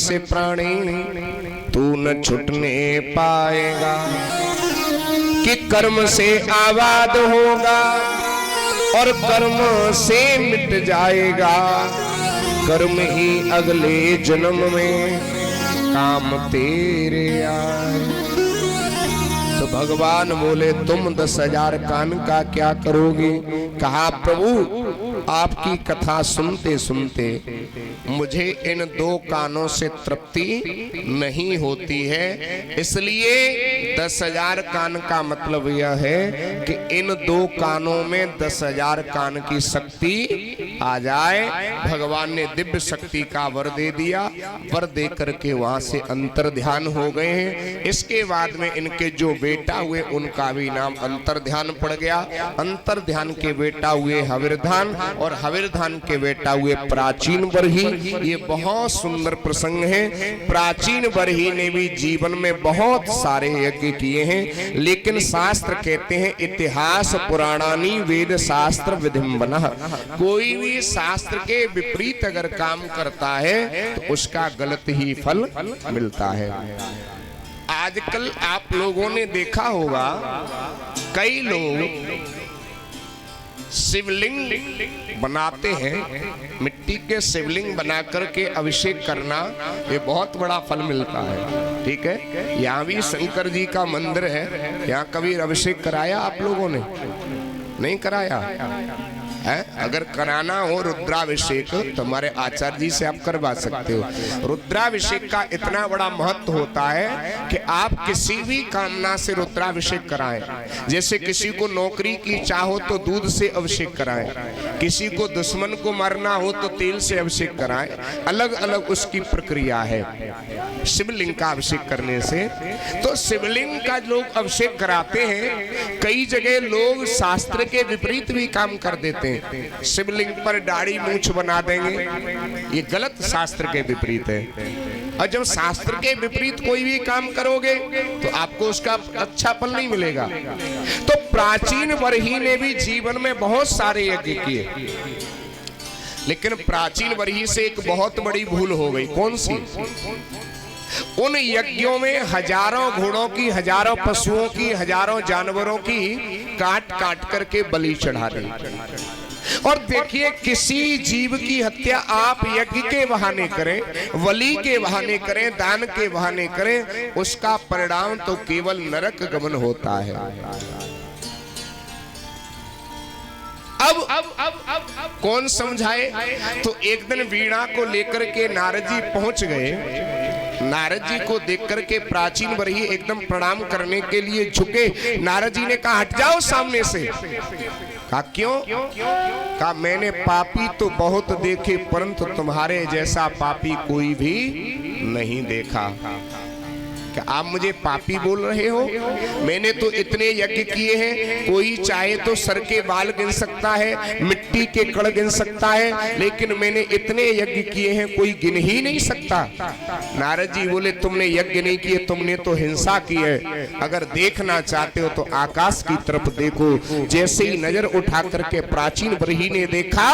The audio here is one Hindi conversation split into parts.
से प्राणी तू न छुटने पाएगा, कि कर्म से आबाद होगा और कर्म से मिट जाएगा, कर्म ही अगले जन्म में काम तेरे आए। तो भगवान बोले तुम 10,000 कान का क्या करोगे? कहा प्रभु आपकी कथा सुनते सुनते मुझे इन 2 कानों से तृप्ति नहीं होती है, इसलिए 10,000 कान का मतलब यह है कि इन 2 कानों में 10,000 कान की शक्ति आ जाए। भगवान ने दिव्य शक्ति का वर दे दिया, वर दे करके वहां से अंतर ध्यान हो गए हैं। इसके बाद में इनके जो बेटा हुए उनका भी नाम अंतर ध्यान पड़ गया। अंतर ध्यान के बेटा हुए हविर्धान और हविर्धान के बेटा हुए प्राचीन बरही। ये बहुत सुंदर प्रसंग है। प्राचीन बरही ने भी जीवन में बहुत सारे यज्ञ किए हैं, लेकिन शास्त्र कहते हैं इतिहास पुराणानी वेद शास्त्र विधिम्बना। कोई भी शास्त्र के विपरीत अगर काम करता है तो उसका गलत ही फल मिलता है। आजकल आप लोगों ने देखा होगा कई लोग शिवलिंग बनाते हैं, मिट्टी के शिवलिंग बना करके अभिषेक करना ये बहुत बड़ा फल मिलता है। ठीक है, यहाँ भी शंकर जी का मंदिर है, यहाँ कभी अभिषेक कराया आप लोगों ने? नहीं कराया है? अगर कराना हो रुद्राभिषेक तो हमारे आचार्य जी से आप करवा सकते हो। रुद्राभिषेक का इतना बड़ा महत्व होता है कि आप किसी भी कामना से रुद्राभिषेक कराएं। जैसे किसी को नौकरी की चाह हो तो दूध से अभिषेक कराएं, किसी को दुश्मन को मारना हो तो तेल से अभिषेक कराएं। अलग अलग उसकी प्रक्रिया है शिवलिंग का अभिषेक करने से। तो शिवलिंग का लोग अभिषेक कराते हैं। कई जगह लोग शास्त्र के विपरीत भी काम कर देते हैं। शिवलिंग पर दाढ़ी मूंछ बना देंगे, ये गलत शास्त्र के विपरीत है। और जब शास्त्र के विपरीत कोई भी काम करोगे तो आपको उसका अच्छा फल नहीं मिलेगा। तो प्राचीन बरही ने भी जीवन में बहुत सारे यज्ञ किए, लेकिन प्राचीन बरही से एक बहुत बड़ी भूल हो गई। कौन सी? उन यज्ञों में हजारों घोड़ों की, हजारों पशुओं की, हजारों जानवरों की काट काट करके बलि चढ़ा दी। और देखिए किसी जीव की हत्या आप यज्ञ के बहाने करें, बलि के बहाने करें, दान के बहाने करें, उसका परिणाम तो केवल नरक गमन होता है। अब कौन समझाए? तो एक दिन वीणा को लेकर के नारद जी पहुंच गए। नारद जी को देख करके प्राचीन बरही एकदम प्रणाम करने के लिए झुके। नारद जी ने कहा हट जाओ सामने से। कहा क्यों? कहा मैंने पापी तो बहुत देखे परंतु तुम्हारे जैसा पापी कोई भी नहीं देखा। क्या आप मुझे पापी बोल रहे हो? मैंने तो इतने यज्ञ किए हैं, कोई चाहे तो सर के बाल गिन सकता है, मिट्टी के कण गिन सकता है, लेकिन मैंने इतने यज्ञ किए हैं कोई गिन ही नहीं सकता। नारद जी बोले तुमने यज्ञ नहीं किए, तुमने तो हिंसा की है। अगर देखना चाहते हो तो आकाश की तरफ देखो। जैसे ही नजर उठा करके प्राचीन बरही ने देखा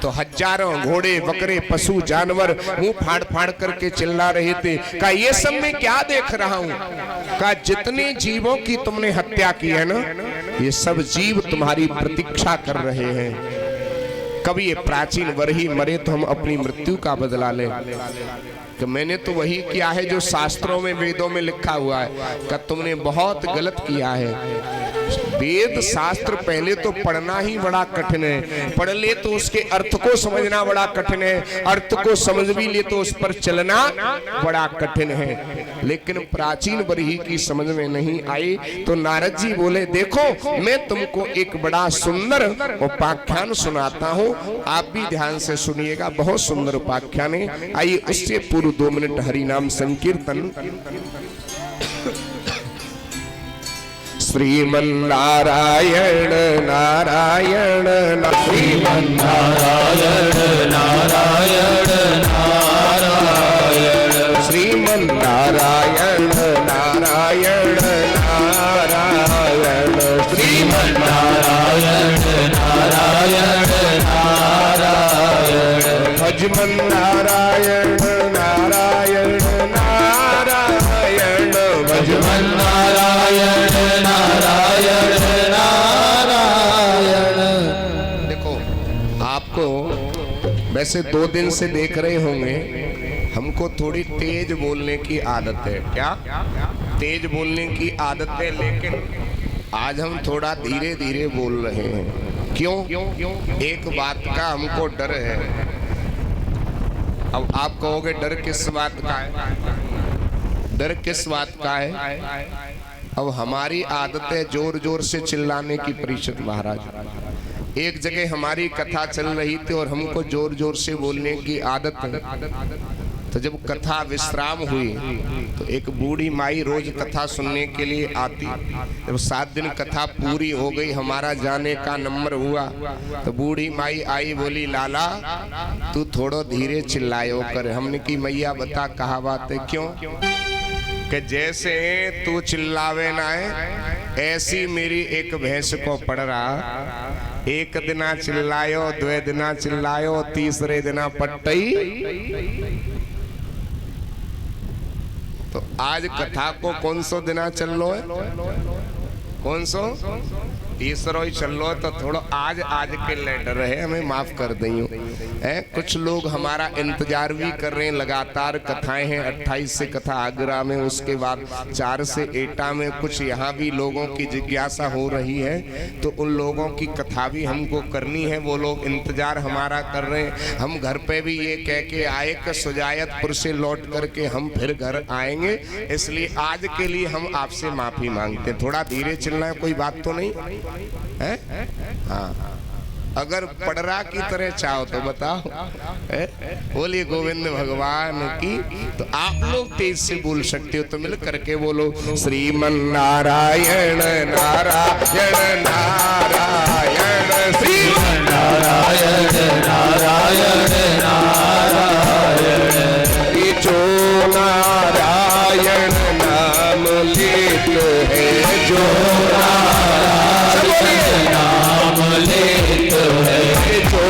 तो हजारों घोड़े, बकरे, पशु, जानवर मुंह फाड़ फाड़ करके चिल्ला रहे थे। कहा ये सब मैं क्या देख रहा हूं? कहा जितने जीवों की तुमने हत्या की है ना, ये सब जीव तुम्हारी प्रतीक्षा कर रहे हैं। कभी ये प्राचीन बरही मरे तो हम अपनी मृत्यु का बदला लें। कि मैंने तो वही किया है जो शास्त्रों में, वेदों में लिखा हुआ है। कि तुमने बहुत गलत किया है। वेद शास्त्र पहले तो पढ़ना ही बड़ा कठिन है, पढ़ ले तो उसके अर्थ को समझना बड़ा कठिन है, अर्थ को समझ भी ले तो उस पर चलना बड़ा कठिन है। लेकिन प्राचीन बरही की समझ में नहीं आई तो नारद जी बोले देखो मैं तुमको एक बड़ा सुंदर उपाख्यान सुनाता हूँ, आप भी ध्यान से सुनिएगा। बहुत सुंदर उपाख्यान है। आइए उससे पूर्व 2 मिनट हरि नाम संकीर्तन। श्रीमन्नारायण नारायण श्रीमन्नारायण नारायण नारायण श्रीमन्नारायण नारायण नारायण श्रीमन्नारायण नारायण नारायण भजमन्नारायण नारायण वैसे 2 दिन से देख रहे होंगे हमको थोड़ी तेज बोलने की आदत है। क्या तेज बोलने की आदत है, लेकिन आज हम थोड़ा धीरे धीरे बोल रहे हैं। क्यों? एक बात का हमको डर है। अब आप कहोगे डर किस बात का है? डर किस बात का है? अब हमारी आदत है जोर जोर से चिल्लाने की। परीक्षित महाराज, एक जगह हमारी कथा चल रही थी और हमको जोर जोर से बोलने की आदत है। तो जब कथा विश्राम हुई तो एक बूढ़ी माई रोज कथा सुनने के लिए आती। जब 7 दिन कथा पूरी हो गई, हमारा जाने का नंबर हुआ, तो बूढ़ी माई आई, बोली लाला तू थोड़ो धीरे चिल्लायो कर। हमने की मैया बता कहा बात है? क्यों? कि जैसे तू चिल्लावे ना है ऐसी मेरी एक भैंस को पड़ रहा। एक दिना चिल्लायो, 2 दिना चिल्लायो, तीसरे दिना पट्टई। तो आज कथा को कौन सो दिना चल लो है? कौन सो? तीसरो ही चल लो। तो थोड़ा आज के लेटर है, हमें माफ कर दइयो। कुछ लोग हमारा इंतजार भी कर रहे हैं। लगातार कथाएं हैं। 28 से कथा आगरा में, उसके बाद 4 से एटा में, कुछ यहाँ भी लोगों की जिज्ञासा हो रही है। तो उन लोगों की कथा भी हमको करनी है। वो लोग इंतजार हमारा कर रहे हैं। हम घर पे भी ये कह के आए कि सुजायतपुर से लौट करके हम फिर घर आएंगे, इसलिए आज के लिए हम आपसे माफी मांगते हैं। थोड़ा धीरे चलना है, कोई बात तो नहीं है? हाँ, अगर पड़रा की तरह चाहो तो बताओ। बोलिए गोविंद भगवान की। तो आप लोग तेज से बोल सकते हो तो मिल करके बोलो श्रीमन नारायण नारायण नारायण, श्रीमन नारायण नारायण नारायण। जो नारायण नाम लेते हैं, जो नाम लेते हैं, जो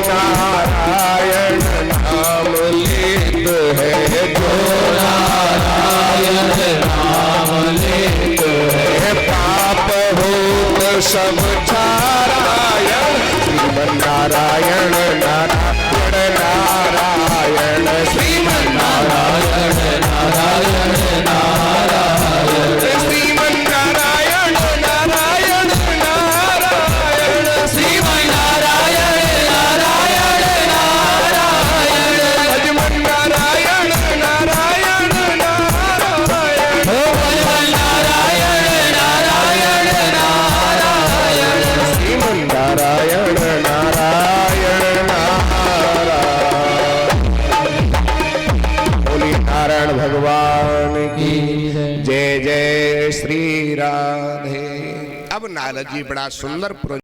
नारायण नाम लेते हैं, जो नारायण नाम लेते हैं, पाप होत सब छारायण। श्रीमन नारायण नारायण नारायण, श्रीमन नारायण नारायण नारायण, श्रीमन नारायण नारायण नारायण, श्रीमन नारायण नारायण नारायण, भजमन नारायण नारायण नारायण, भजमन नारायण नारायण नारायण, श्रीमन नारायण नारायण नारायण। बोली नारायण भगवान की जय। जय श्री राधे। अब नारद जी बड़ा सुंदर